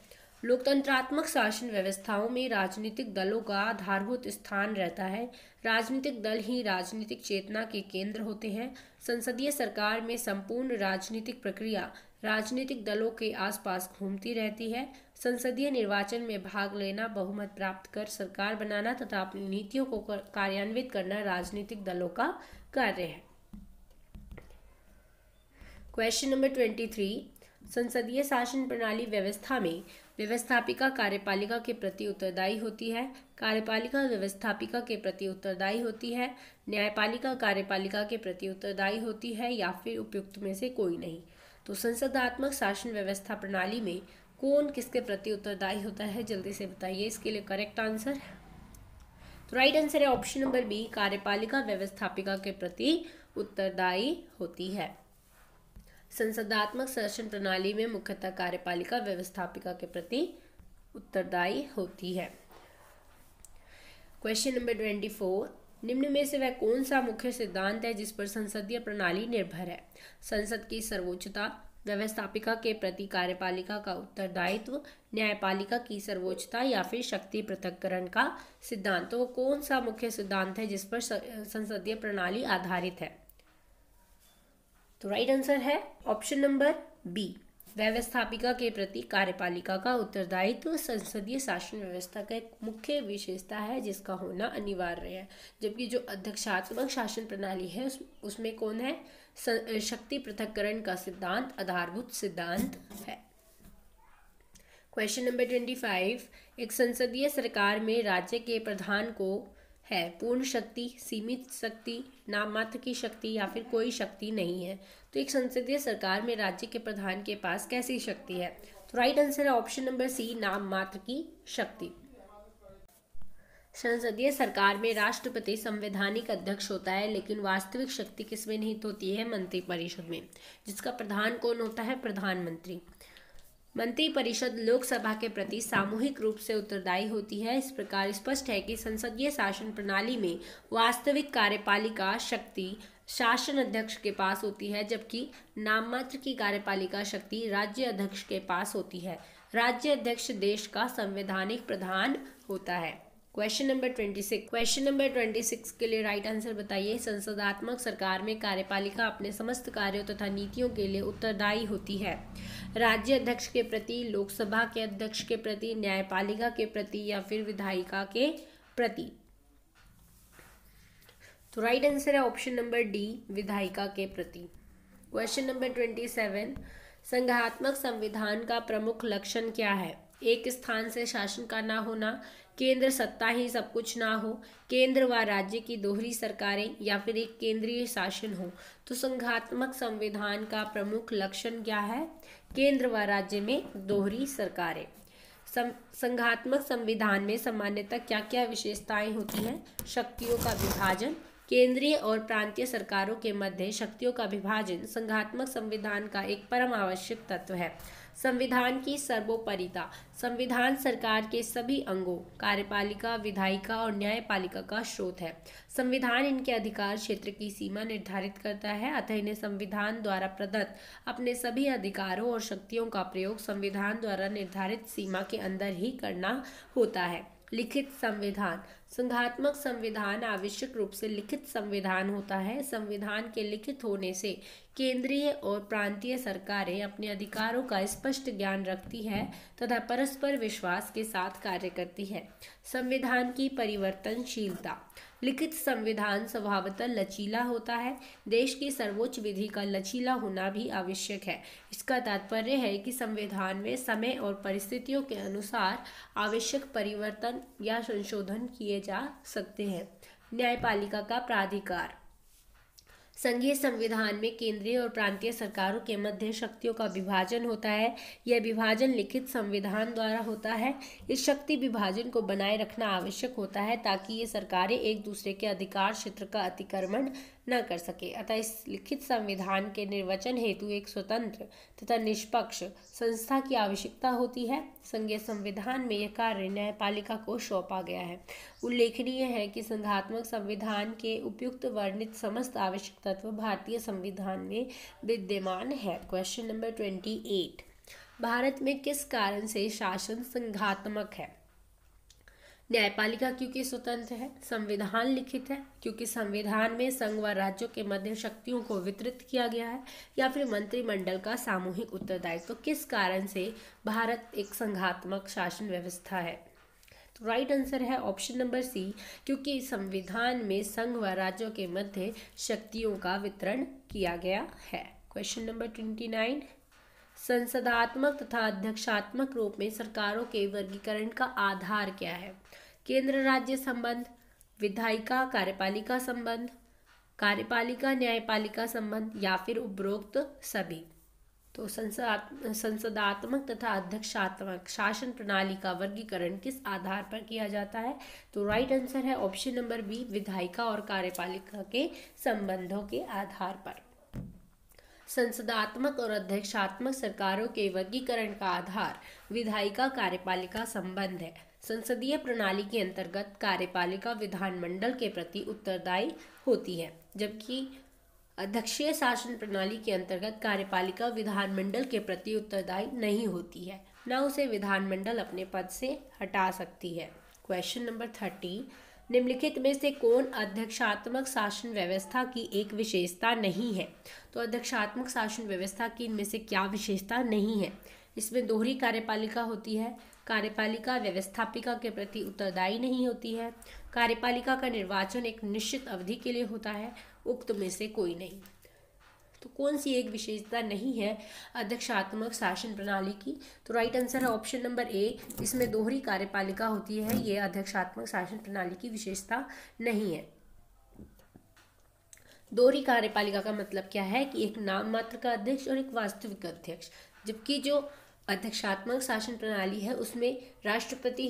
लोकतंत्रात्मक शासन व्यवस्थाओं में राजनीतिक दलों का आधारभूत स्थान रहता है। राजनीतिक दल ही राजनीतिक चेतना के केंद्र होते हैं। संसदीय सरकार में संपूर्ण राजनीतिक प्रक्रिया राजनीतिक दलों के आसपास घूमती रहती है। संसदीय निर्वाचन में भाग लेना, बहुमत प्राप्त कर सरकार बनाना तथा अपनी नीतियों को कार्यान्वित करना राजनीतिक दलों का कार्य है। क्वेश्चन नंबर 23, संसदीय शासन प्रणाली व्यवस्था में व्यवस्थापिका कार्यपालिका के प्रति उत्तरदायी होती है, कार्यपालिका व्यवस्थापिका के प्रति उत्तरदायी होती है, न्यायपालिका कार्यपालिका के प्रति उत्तरदायी होती है, या फिर उपयुक्त में से कोई नहीं। तो संसदात्मक शासन व्यवस्था प्रणाली में कौन किसके प्रति उत्तरदायी होता है, जल्दी से बताइए इसके लिए करेक्ट आंसर। तो राइट आंसर है ऑप्शन नंबर बी, कार्यपालिका व्यवस्थापिका के प्रति उत्तरदायी होती है। संसदात्मक शासन प्रणाली में मुख्यतः कार्यपालिका व्यवस्थापिका के प्रति उत्तरदायी होती है। क्वेश्चन नंबर 24, निम्न में से वह कौन सा मुख्य सिद्धांत है जिस पर संसदीय प्रणाली निर्भर है? संसद की सर्वोच्चता, व्यवस्थापिका के प्रति कार्यपालिका का उत्तरदायित्व, न्यायपालिका की सर्वोच्चता, या फिर शक्ति पृथक्करण का सिद्धांत। तो कौन सा मुख्य सिद्धांत है जिस पर संसदीय प्रणाली आधारित है? तो राइट आंसर है ऑप्शन नंबर बी, व्यवस्थापिका के प्रति कार्यपालिका का उत्तरदायित्व संसदीय शासन व्यवस्था का एक मुख्य विशेषता है जिसका होना अनिवार्य है। जबकि जो अध्यक्षात्मक शासन प्रणाली है उसमें कौन है? शक्ति पृथक्करण का सिद्धांत आधारभूत सिद्धांत है। क्वेश्चन नंबर 25, एक संसदीय सरकार में राज्य के प्रधान को है पूर्ण शक्ति, सीमित शक्ति, नाम मात्र की शक्ति, या फिर कोई शक्ति नहीं है। तो एक संसदीय सरकार में राज्य के प्रधान के पास कैसी शक्ति है? तो राइट आंसर है ऑप्शन नंबर सी, नाम मात्र की शक्ति। संसदीय सरकार में राष्ट्रपति संवैधानिक अध्यक्ष होता है, लेकिन वास्तविक शक्ति किसमें निहित होती है? मंत्रिपरिषद में, जिसका प्रधान कौन होता है? प्रधानमंत्री। मंत्रिपरिषद लोकसभा के प्रति सामूहिक रूप से उत्तरदायी होती है। इस प्रकार स्पष्ट है कि संसदीय शासन प्रणाली में वास्तविक कार्यपालिका शक्ति शासन अध्यक्ष के पास होती है, जबकि नाममात्र की कार्यपालिका शक्ति राज्य अध्यक्ष के पास होती है। राज्य अध्यक्ष देश का संवैधानिक प्रधान होता है। क्वेश्चन नंबर 26 के लिए राइट आंसर बताइए। संसदात्मक सरकार में कार्यपालिका अपने समस्त कार्यों तथा नीतियों के लिए उत्तरदायी होती है। राज्य अध्यक्ष के प्रति, लोकसभा के अध्यक्ष के प्रति, न्यायपालिका के प्रति, या फिर विधायिका के प्रति। तो राइट आंसर है ऑप्शन नंबर डी, विधायिका के प्रति। क्वेश्चन नंबर 27, संघात्मक संविधान का प्रमुख लक्षण क्या है? एक स्थान से शासन का ना होना, केंद्र सत्ता ही सब कुछ ना हो, केंद्र व राज्य की दोहरी सरकारें, या फिर एक केंद्रीय शासन हो। तो संघात्मक संविधान का प्रमुख लक्षण क्या है? केंद्र व राज्य में दोहरी सरकारें। संघात्मक संविधान में सामान्यतः क्या क्या विशेषताएं होती हैं? शक्तियों का विभाजन, केंद्रीय और प्रांतीय सरकारों के मध्य शक्तियों का विभाजन संघात्मक संविधान का एक परम आवश्यक तत्व है। संविधान की सर्वोपरिता, संविधान सरकार के सभी अंगों, कार्यपालिका, विधायिका और न्यायपालिका का स्रोत है। संविधान इनके अधिकार क्षेत्र की सीमा निर्धारित करता है, अतः इन्हें संविधान द्वारा प्रदत्त अपने सभी अधिकारों और शक्तियों का प्रयोग संविधान द्वारा निर्धारित सीमा के अंदर ही करना होता है। लिखित संविधान, संघात्मक संविधान आवश्यक रूप से लिखित संविधान होता है। संविधान के लिखित होने से केंद्रीय और प्रांतीय सरकारें अपने अधिकारों का स्पष्ट ज्ञान रखती है तथा परस्पर विश्वास के साथ कार्य करती है। संविधान की परिवर्तनशीलता, लिखित संविधान स्वभावतः लचीला होता है। देश की सर्वोच्च विधि का लचीला होना भी आवश्यक है। इसका तात्पर्य है कि संविधान में समय और परिस्थितियों के अनुसार आवश्यक परिवर्तन या संशोधन किए जा सकते हैं। न्यायपालिका का प्राधिकार, संघीय संविधान में केंद्रीय और प्रांतीय सरकारों के मध्य शक्तियों का विभाजन होता है। यह विभाजन लिखित संविधान द्वारा होता है। इस शक्ति विभाजन को बनाए रखना आवश्यक होता है ताकि ये सरकारें एक दूसरे के अधिकार क्षेत्र का अतिक्रमण न कर सके। अतः इस लिखित संविधान के निर्वचन हेतु एक स्वतंत्र तथा निष्पक्ष संस्था की आवश्यकता होती है। संघीय संविधान में यह कार्य न्यायपालिका को सौंपा गया है। उल्लेखनीय है कि संघात्मक संविधान के उपयुक्त वर्णित समस्त आवश्यक तत्व भारतीय संविधान में विद्यमान है। क्वेश्चन नंबर 28, भारत में किस कारण से शासन संघात्मक है? न्यायपालिका क्योंकि स्वतंत्र है, संविधान लिखित है क्योंकि संविधान में संघ व राज्यों के मध्य शक्तियों को वितरित किया गया है, या फिर मंत्रिमंडल का सामूहिक उत्तरदायित्व। तो किस कारण से भारत एक संघात्मक शासन व्यवस्था है? तो राइट आंसर है ऑप्शन नंबर सी, क्योंकि संविधान में संघ व राज्यों के मध्य शक्तियों का वितरण किया गया है। क्वेश्चन नंबर 29, संसदात्मक तथा अध्यक्षात्मक रूप में सरकारों के वर्गीकरण का आधार क्या है? केंद्र राज्य संबंध, विधायिका कार्यपालिका संबंध, कार्यपालिका न्यायपालिका संबंध या फिर उपरोक्त सभी। तो संसदात्मक तथा अध्यक्षात्मक शासन प्रणाली का वर्गीकरण किस आधार पर किया जाता है? तो राइट आंसर है ऑप्शन नंबर बी, विधायिका और कार्यपालिका के संबंधों के आधार पर। संसदात्मक और अध्यक्षात्मक सरकारों के वर्गीकरण का आधार विधायिका कार्यपालिका संबंध है। संसदीय प्रणाली के अंतर्गत कार्यपालिका विधानमंडल के प्रति उत्तरदायी होती है, जबकि अध्यक्षीय शासन प्रणाली के अंतर्गत कार्यपालिका विधानमंडल के प्रति उत्तरदायी नहीं होती है, न उसे विधानमंडल अपने पद से हटा सकती है। क्वेश्चन नंबर 30, निम्नलिखित में से कौन अध्यक्षात्मक शासन व्यवस्था की एक विशेषता नहीं है? तो अध्यक्षात्मक शासन व्यवस्था की इनमें से क्या विशेषता नहीं है? इसमें दोहरी कार्यपालिका होती है, कार्यपालिका व्यवस्थापिका के प्रति उत्तरदायी नहीं होती है, कार्यपालिका का निर्वाचन एक निश्चित अवधि के लिए होता है, उक्त में से कोई नहीं। तो कौन सी एक विशेषता नहीं है अध्यक्षात्मक शासन प्रणाली की? तो राइट आंसर है ऑप्शन नंबर ए, इसमें दोहरी कार्यपालिका होती है, ये अध्यक्षात्मक शासन प्रणाली की विशेषता नहीं है। दोहरी कार्यपालिका का मतलब क्या है कि एक नाम मात्र का अध्यक्ष और एक वास्तविक अध्यक्ष, जबकि जो अध्यक्षात्मक शासन प्रणाली है उसमें राष्ट्रपति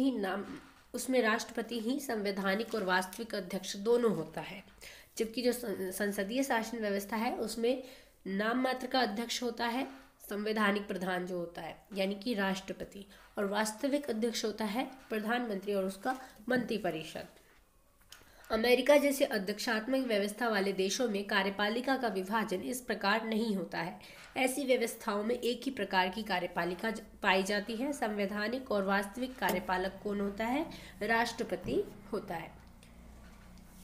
ही संवैधानिक और वास्तविक अध्यक्ष दोनों होता है, जबकि जो संसदीय शासन व्यवस्था है उसमें नाम मात्र का अध्यक्ष होता है, संवैधानिक प्रधान जो होता है यानी कि राष्ट्रपति, और वास्तविक अध्यक्ष होता है प्रधानमंत्री और उसका मंत्रिपरिषद। अमेरिका जैसे अध्यक्षात्मक व्यवस्था वाले देशों में कार्यपालिका का विभाजन इस प्रकार नहीं होता है। ऐसी व्यवस्थाओं में एक ही प्रकार की कार्यपालिका पाई जाती है। संवैधानिक और वास्तविक कार्यपालक कौन होता है? राष्ट्रपति होता है।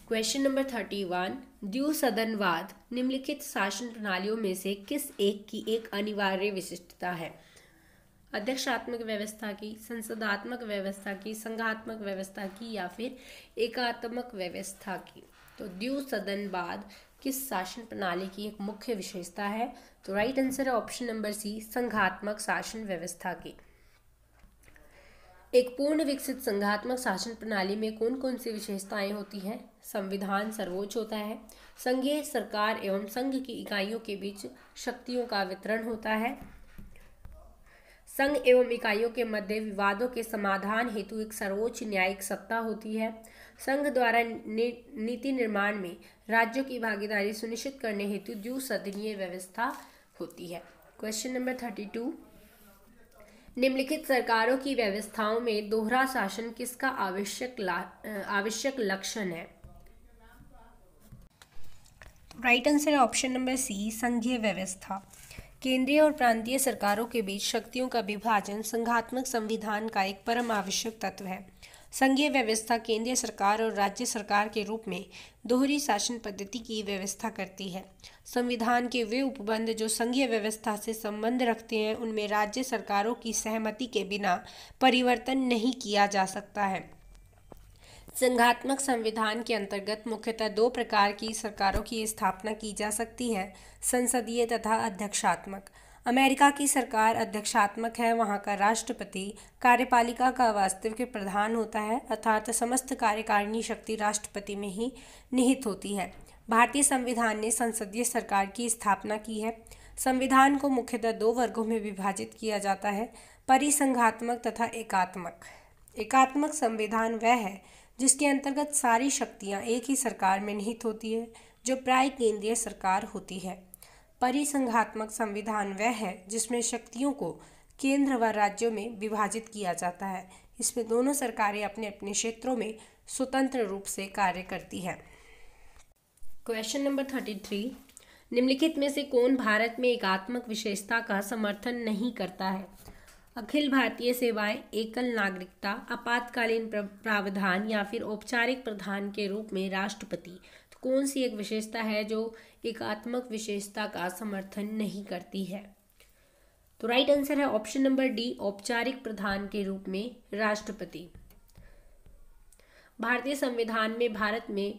क्वेश्चन नंबर 31, द्विसदनवाद निम्नलिखित शासन प्रणालियों में से किस एक की एक अनिवार्य विशिष्टता है? अध्यक्षात्मक व्यवस्था की, संसदात्मक व्यवस्था की, संघात्मक व्यवस्था की या फिर एकात्मक व्यवस्था की? तो द्विसदनवाद किस शासन प्रणाली की एक मुख्य विशेषता है? तो राइट आंसर है ऑप्शन नंबर सी, संघात्मक शासन व्यवस्था की। एक पूर्ण विकसित संघात्मक शासन प्रणाली में कौन कौन सी विशेषताएं होती हैं? संविधान सर्वोच्च होता है, संघीय सरकार एवं संघ की इकाइयों के बीच शक्तियों का वितरण होता है, संघ एवं इकाइयों के मध्य विवादों के समाधान हेतु एक सर्वोच्च न्यायिक सत्ता होती है, संघ द्वारा नीति निर्माण में राज्यों की भागीदारी सुनिश्चित करने हेतु द्विसदनीय व्यवस्था होती है। क्वेश्चन नंबर 32, निम्नलिखित सरकारों की व्यवस्थाओं में दोहरा शासन किसका आवश्यक लक्षण है? राइट आंसर है ऑप्शन नंबर सी, संघीय व्यवस्था। केंद्रीय और प्रांतीय सरकारों के बीच शक्तियों का विभाजन संघात्मक संविधान का एक परम आवश्यक तत्व है। संघीय व्यवस्था केंद्रीय सरकार और राज्य सरकार के रूप में दोहरी शासन पद्धति की व्यवस्था करती है। संविधान के वे उपबंध जो संघीय व्यवस्था से संबंध रखते हैं उनमें राज्य सरकारों की सहमति के बिना परिवर्तन नहीं किया जा सकता है। संघात्मक संविधान के अंतर्गत मुख्यतः दो प्रकार की सरकारों की स्थापना की जा सकती है, संसदीय तथा अध्यक्षात्मक। अमेरिका की सरकार अध्यक्षात्मक है, वहाँ का राष्ट्रपति कार्यपालिका का वास्तविक प्रधान होता है, अर्थात समस्त कार्यकारिणी शक्ति राष्ट्रपति में ही निहित होती है। भारतीय संविधान ने संसदीय सरकार की स्थापना की है। संविधान को मुख्यतः दो वर्गों में विभाजित किया जाता है, परिसंघात्मक तथा एकात्मक। एकात्मक संविधान वह है जिसके अंतर्गत सारी शक्तियाँ एक ही सरकार में निहित होती है, जो प्राय केंद्रीय सरकार होती है। परिसंघात्मक संविधान वह है जिसमें शक्तियों को केंद्र व राज्यों में विभाजित किया जाता है। इसमें दोनों सरकारें अपने अपने क्षेत्रों में स्वतंत्र रूप से कार्य करती है। क्वेश्चन नंबर 33, निम्नलिखित में से कौन भारत में एकात्मक विशेषता का समर्थन नहीं करता है? अखिल भारतीय सेवाएं, एकल नागरिकता, आपातकालीन प्रावधान या फिर औपचारिक प्रधान के रूप में राष्ट्रपति। तो कौन सी एक विशेषता है जो एकात्मक विशेषता का समर्थन नहीं करती है? तो राइट आंसर है ऑप्शन नंबर डी, औपचारिक प्रधान के रूप में राष्ट्रपति। भारतीय संविधान में भारत में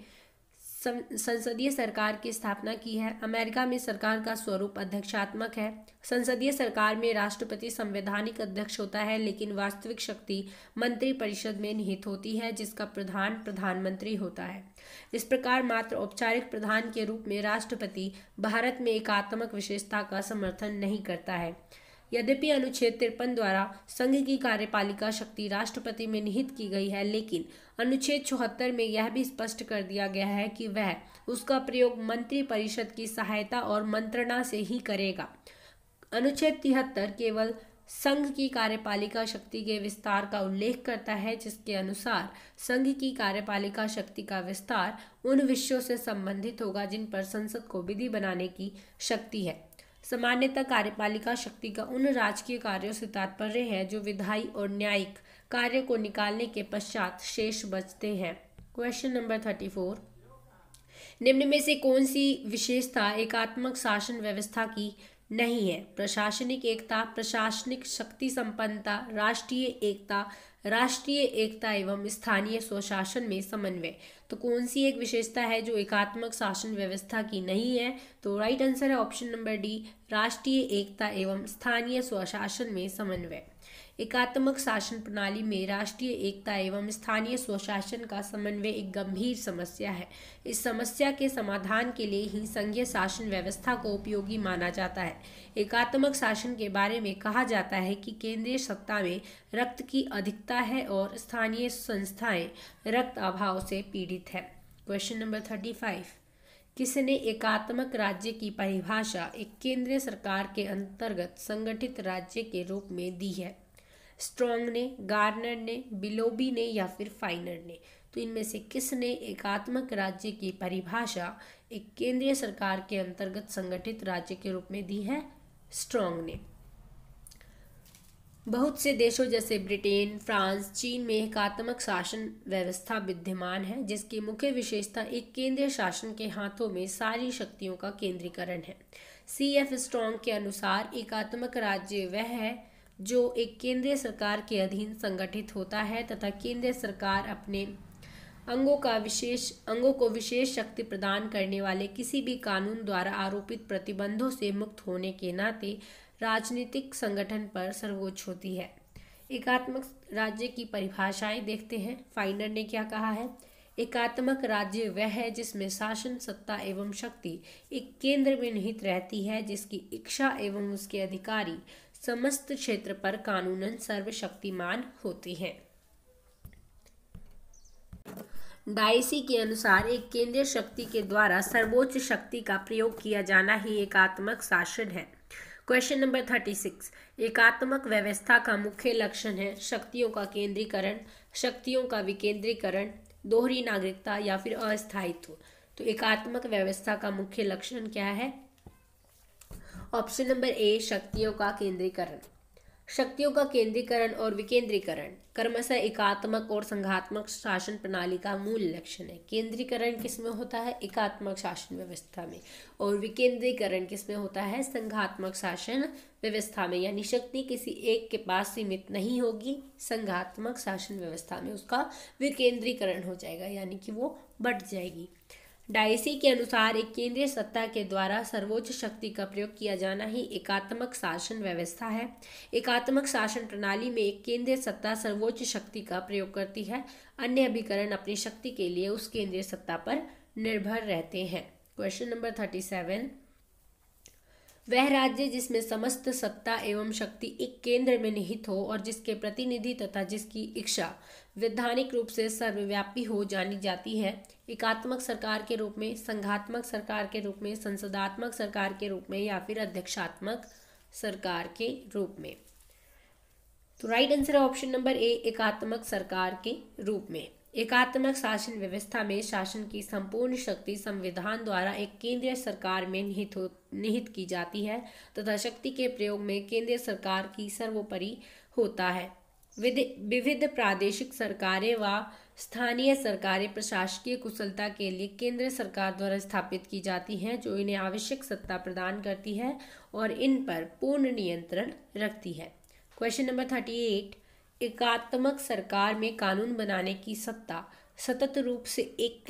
संसदीय सरकार की स्थापना की है। अमेरिका में सरकार का स्वरूप अध्यक्षात्मक है। संसदीय सरकार में राष्ट्रपति संवैधानिक अध्यक्ष होता है, लेकिन वास्तविक शक्ति मंत्रिपरिषद में निहित होती है, जिसका प्रधान प्रधानमंत्री होता है। इस प्रकार मात्र औपचारिक प्रधान के रूप में राष्ट्रपति भारत में एकात्मक विशेषता का समर्थन नहीं करता है। यद्यपि अनुच्छेद 53 द्वारा संघ की कार्यपालिका शक्ति राष्ट्रपति में निहित की गई है, लेकिन अनुच्छेद 74 में यह भी स्पष्ट कर दिया गया है कि वह उसका प्रयोग मंत्रिपरिषद की सहायता और मंत्रणा से ही करेगा। अनुच्छेद 73 केवल संघ की कार्यपालिका शक्ति के विस्तार का उल्लेख करता है, जिसके अनुसार संघ की कार्यपालिका शक्ति का विस्तार उन विषयों से संबंधित होगा जिन पर संसद को विधि बनाने की शक्ति है। सामान्यतः कार्यपालिका शक्ति का उन राजकीय कार्यों से तात्पर्य है जो विधायी और न्यायिक कार्य को निकालने के पश्चात शेष बचते हैं। क्वेश्चन नंबर 34, निम्न में से कौन सी विशेषता एकात्मक शासन व्यवस्था की नहीं है? प्रशासनिक एकता, प्रशासनिक शक्ति संपन्नता, राष्ट्रीय एकता एवं स्थानीय स्वशासन में समन्वय। तो कौन सी एक विशेषता है जो एकात्मक शासन व्यवस्था की नहीं है? तो राइट आंसर है ऑप्शन नंबर डी, राष्ट्रीय एकता एवं स्थानीय स्वशासन में समन्वय। एकात्मक शासन प्रणाली में राष्ट्रीय एकता एवं स्थानीय स्वशासन का समन्वय एक गंभीर समस्या है। इस समस्या के समाधान के लिए ही संघीय शासन व्यवस्था को उपयोगी माना जाता है। एकात्मक शासन के बारे में कहा जाता है कि केंद्रीय सत्ता में रक्त की अधिकता है और स्थानीय संस्थाएं रक्त अभाव से पीड़ित है। क्वेश्चन नंबर 35, किसने एकात्मक राज्य की परिभाषा एक केंद्रीय सरकार के अंतर्गत संगठित राज्य के रूप में दी है? स्ट्रॉन्ग ने, गार्नर ने, बिलोबी ने या फिर फाइनर ने? तो इनमें से किसने एकात्मक राज्य की परिभाषा एक केंद्रीय सरकार के अंतर्गत संगठित राज्य के रूप में दी है? स्ट्रॉन्ग ने। बहुत से देशों जैसे ब्रिटेन, फ्रांस, चीन में एकात्मक शासन व्यवस्था विद्यमान है, जिसकी मुख्य विशेषता एक केंद्रीय शासन के हाथों में सारी शक्तियों का केंद्रीकरण है। CF स्ट्रॉन्ग के अनुसार एकात्मक राज्य वह है जो एक केंद्रीय सरकार के अधीन संगठित होता है तथा केंद्रीय सरकार अपने अंगों को विशेष शक्ति प्रदान करने वाले किसी भी कानून द्वारा आरोपित प्रतिबंधों से मुक्त होने के नाते राजनीतिक संगठन पर सर्वोच्च होती है। एकात्मक राज्य की परिभाषाएं देखते हैं। फाइनर ने क्या कहा है? एकात्मक राज्य वह है जिसमें शासन सत्ता एवं शक्ति एक केंद्र में निहित रहती है, जिसकी इच्छा एवं उसके अधिकारी समस्त क्षेत्र पर कानूनन सर्वशक्तिमान होती हैं। डायसी के अनुसार एक केंद्रीय शक्ति के द्वारा सर्वोच्च शक्ति का प्रयोग किया जाना ही एकात्मक शासन है। क्वेश्चन नंबर 36, एकात्मक व्यवस्था का मुख्य लक्षण है शक्तियों का केंद्रीकरण, शक्तियों का विकेंद्रीकरण, दोहरी नागरिकता या फिर अस्थायित्व। तो एकात्मक व्यवस्था का मुख्य लक्षण क्या है? ऑप्शन नंबर ए, शक्तियों का केंद्रीकरण। शक्तियों का केंद्रीकरण और विकेंद्रीकरण क्रमशः एकात्मक और संघात्मक शासन प्रणाली का मूल लक्षण है। केंद्रीकरण किसमें होता है? एकात्मक शासन व्यवस्था में। और विकेंद्रीकरण किसमें होता है? संघात्मक शासन व्यवस्था में। यानी शक्ति किसी एक के पास सीमित नहीं होगी, संघात्मक शासन व्यवस्था में उसका विकेंद्रीकरण हो जाएगा, यानी कि वो बढ़ जाएगी। डायसी के अनुसार एक केंद्रीय सत्ता के द्वारा सर्वोच्च शक्ति का प्रयोग किया जाना ही एकात्मक शासन व्यवस्था है। एकात्मक शासन प्रणाली में एक केंद्रीय सत्ता सर्वोच्च शक्ति का प्रयोग करती है, अन्य अभिकरण अपनी शक्ति के लिए उस केंद्रीय सत्ता पर निर्भर रहते हैं। क्वेश्चन नंबर 37, वह राज्य जिसमें समस्त सत्ता एवं शक्ति एक केंद्र में निहित हो और जिसके प्रतिनिधि तथा जिसकी इच्छा वैधानिक रूप से सर्वव्यापी हो जानी जाती है, एकात्मक सरकार के रूप में, संघात्मक सरकार के रूप में, संसदात्मक सरकार के रूप में या फिर अध्यक्षात्मक सरकार के रूप में। तो राइट आंसर है ऑप्शन नंबर ए, एकात्मक सरकार के रूप में। एकात्मक शासन व्यवस्था में शासन की संपूर्ण शक्ति संविधान द्वारा एक केंद्रीय सरकार में निहित की जाती है तथा शक्ति के प्रयोग में केंद्रीय सरकार की सर्वोपरि होता है। विविध प्रादेशिक सरकारें व स्थानीय सरकारें प्रशासकीय कुशलता के लिए केंद्र सरकार द्वारा स्थापित की जाती हैं, जो इन्हें आवश्यक सत्ता प्रदान करती है और इन पर पूर्ण नियंत्रण रखती है। क्वेश्चन नंबर 38, एकात्मक सरकार में कानून बनाने की सत्ता सतत रूप से एक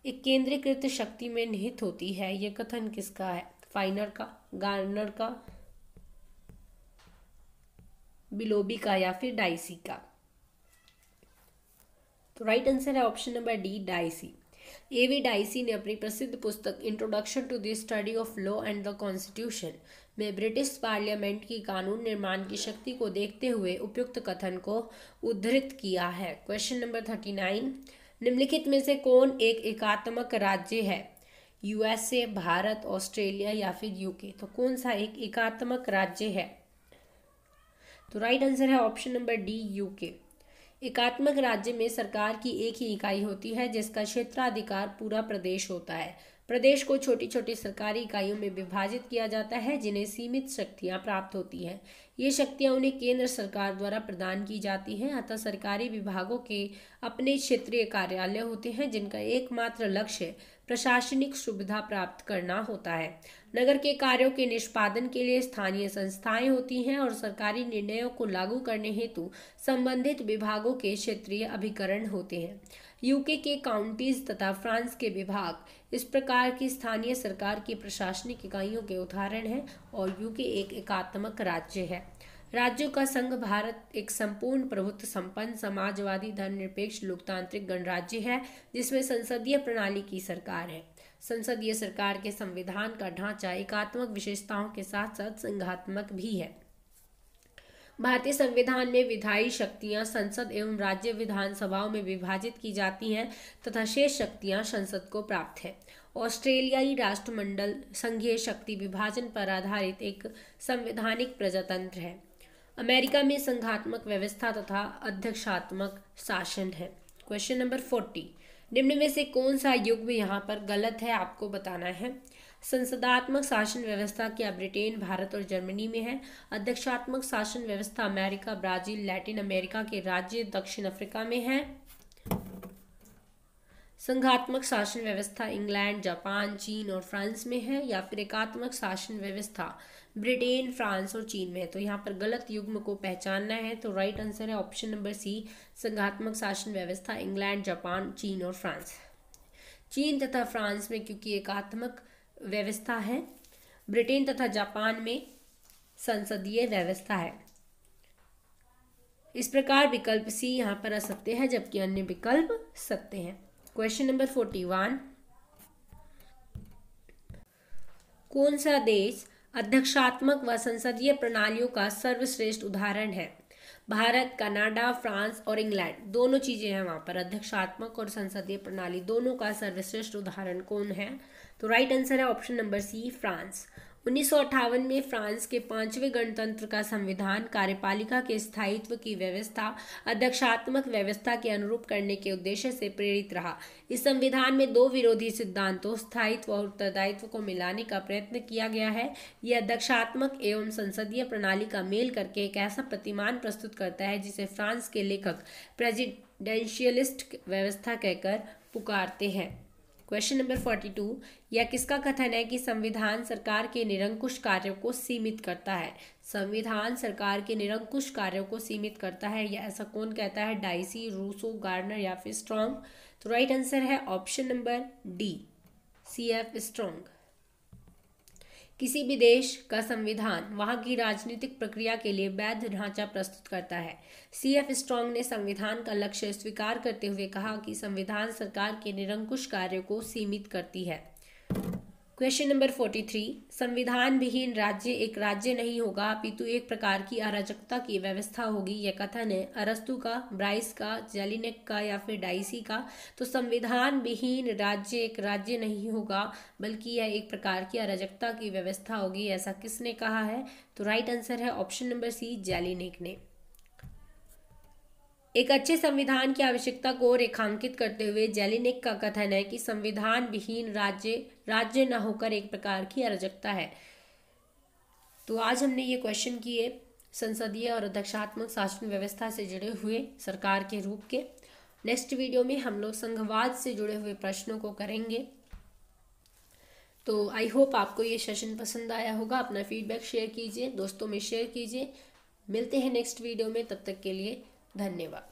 एक केंद्रीकृत शक्ति में निहित होती है, यह कथन किसका है? फाइनर का, गार्नर का, बिलोबी का या फिर डाइसी का? तो राइट आंसर है option number D, Dicey. AV Dicey ने अपनी प्रसिद्ध पुस्तक introduction to the study of law and the constitution में ब्रिटिश पार्लियामेंट की कानून निर्माण की शक्ति को देखते हुए उपयुक्त कथन को उद्धृत किया है। क्वेश्चन नंबर 39, निम्नलिखित में से कौन एक एकात्मक राज्य है? यूएसए, भारत, ऑस्ट्रेलिया या फिर यूके? तो कौन सा एक एकात्मक राज्य है? तो राइट आंसर है ऑप्शन नंबर डी, यूके। एकात्मक राज्य में सरकार की एक ही इकाई होती है जिसका क्षेत्राधिकार पूरा प्रदेश होता है। प्रदेश को छोटी छोटी सरकारी इकाइयों में विभाजित किया जाता है जिन्हें सीमित शक्तियां प्राप्त होती हैं। ये शक्तियां उन्हें केंद्र सरकार द्वारा प्रदान की जाती हैं। अतः सरकारी विभागों के अपने क्षेत्रीय कार्यालय होते हैं जिनका एकमात्र लक्ष्य प्रशासनिक सुविधा प्राप्त करना होता है। नगर के कार्यों के निष्पादन के लिए स्थानीय संस्थाएं होती हैं और सरकारी निर्णयों को लागू करने हेतु संबंधित विभागों के क्षेत्रीय अभिकरण होते हैं। यूके के काउंटीज तथा फ्रांस के विभाग इस प्रकार की स्थानीय सरकार की प्रशासनिक इकाइयों के उदाहरण हैं और यूके एक एकात्मक राज्य है। राज्यों का संघ भारत एक संपूर्ण प्रभुत्व संपन्न समाजवादी धर्मनिरपेक्ष लोकतांत्रिक गणराज्य है जिसमें संसदीय प्रणाली की सरकार है। संसदीय सरकार के संविधान का ढांचा एकात्मक विशेषताओं के साथ साथ संघात्मक भी है। भारतीय संविधान में विधायी शक्तियां संसद एवं राज्य विधानसभाओं में विभाजित की जाती हैं तथा शेष शक्तियां संसद को प्राप्त है। ऑस्ट्रेलियाई राष्ट्रमंडल संघीय शक्ति विभाजन पर आधारित एक संवैधानिक प्रजातंत्र है। अमेरिका में संघात्मक व्यवस्था तथा अध्यक्षात्मक शासन है। क्वेश्चन नंबर 40, निम्न में से कौन सा युग्म यहाँ पर गलत है आपको बताना है। संसदात्मक शासन व्यवस्था क्या ब्रिटेन, भारत और जर्मनी में है? अध्यक्षात्मक शासन व्यवस्था अमेरिका, ब्राजील, लैटिन अमेरिका के राज्य, दक्षिण अफ्रीका में है। संघात्मक शासन व्यवस्था इंग्लैंड, जापान, चीन और फ्रांस में है या फिर एकात्मक शासन व्यवस्था ब्रिटेन, फ्रांस और चीन में है? तो यहाँ पर गलत युग्म को पहचानना है। तो राइट आंसर है ऑप्शन नंबर सी, संघात्मक शासन व्यवस्था इंग्लैंड, जापान, चीन और फ्रांस। चीन तथा फ्रांस में क्योंकि एकात्मक व्यवस्था है, ब्रिटेन तथा जापान में संसदीय व्यवस्था है। इस प्रकार विकल्प सी यहाँ पर असत्य है जबकि अन्य विकल्प सत्य हैं। क्वेश्चन नंबर 41, कौन सा देश अध्यक्षात्मक व संसदीय प्रणालियों का सर्वश्रेष्ठ उदाहरण है? भारत, कनाडा, फ्रांस और इंग्लैंड, दोनों चीजें हैं वहां पर। अध्यक्षात्मक और संसदीय प्रणाली दोनों का सर्वश्रेष्ठ उदाहरण कौन है? तो राइट आंसर है ऑप्शन नंबर सी, फ्रांस। 1958 में फ्रांस के 5वें गणतंत्र का संविधान कार्यपालिका के स्थायित्व की व्यवस्था अध्यक्षात्मक व्यवस्था के अनुरूप करने के उद्देश्य से प्रेरित रहा। इस संविधान में दो विरोधी सिद्धांतों स्थायित्व और उत्तरदायित्व को मिलाने का प्रयत्न किया गया है। यह अध्यक्षात्मक एवं संसदीय प्रणाली का मेल करके एक ऐसा प्रतिमान प्रस्तुत करता है जिसे फ्रांस के लेखक प्रेसिडेंशियलिस्ट व्यवस्था कहकर पुकारते हैं। क्वेश्चन नंबर 42, यह किसका कथन है कि संविधान सरकार के निरंकुश कार्यों को सीमित करता है? संविधान सरकार के निरंकुश कार्यों को सीमित करता है, यह ऐसा कौन कहता है? डाइसी, रूसो, गार्नर या फिर स्ट्रॉन्ग? तो राइट आंसर है option number D, CF strong. किसी भी देश का संविधान वहां की राजनीतिक प्रक्रिया के लिए वैध ढांचा प्रस्तुत करता है। CF स्ट्रॉन्ग ने संविधान का लक्ष्य स्वीकार करते हुए कहा कि संविधान सरकार के निरंकुश कार्यों को सीमित करती है। क्वेश्चन नंबर 43, संविधान विहीन राज्य एक राज्य नहीं होगा अपितु एक प्रकार की अराजकता की व्यवस्था होगी, यह कथन है अरस्तु का, ब्राइस का, जेलिनेक का या फिर डाइसी का? तो संविधान विहीन राज्य एक राज्य नहीं होगा बल्कि यह एक प्रकार की अराजकता की व्यवस्था होगी, ऐसा किसने कहा है? तो राइट आंसर है ऑप्शन नंबर सी, जेलिनेक ने। एक अच्छे संविधान की आवश्यकता को रेखांकित करते हुए जेलिनेक का कथन है कि संविधान विहीन राज्य न होकर एक प्रकार की अराजकता है। तो आज हमने ये क्वेश्चन किए संसदीय और अध्यक्षात्मक शासन व्यवस्था से जुड़े हुए सरकार के रूप के। नेक्स्ट वीडियो में हम लोग संघवाद से जुड़े हुए प्रश्नों को करेंगे। तो आई होप आपको ये सेशन पसंद आया होगा। अपना फीडबैक शेयर कीजिए, दोस्तों में शेयर कीजिए। मिलते हैं नेक्स्ट वीडियो में, तब तक के लिए धन्यवाद।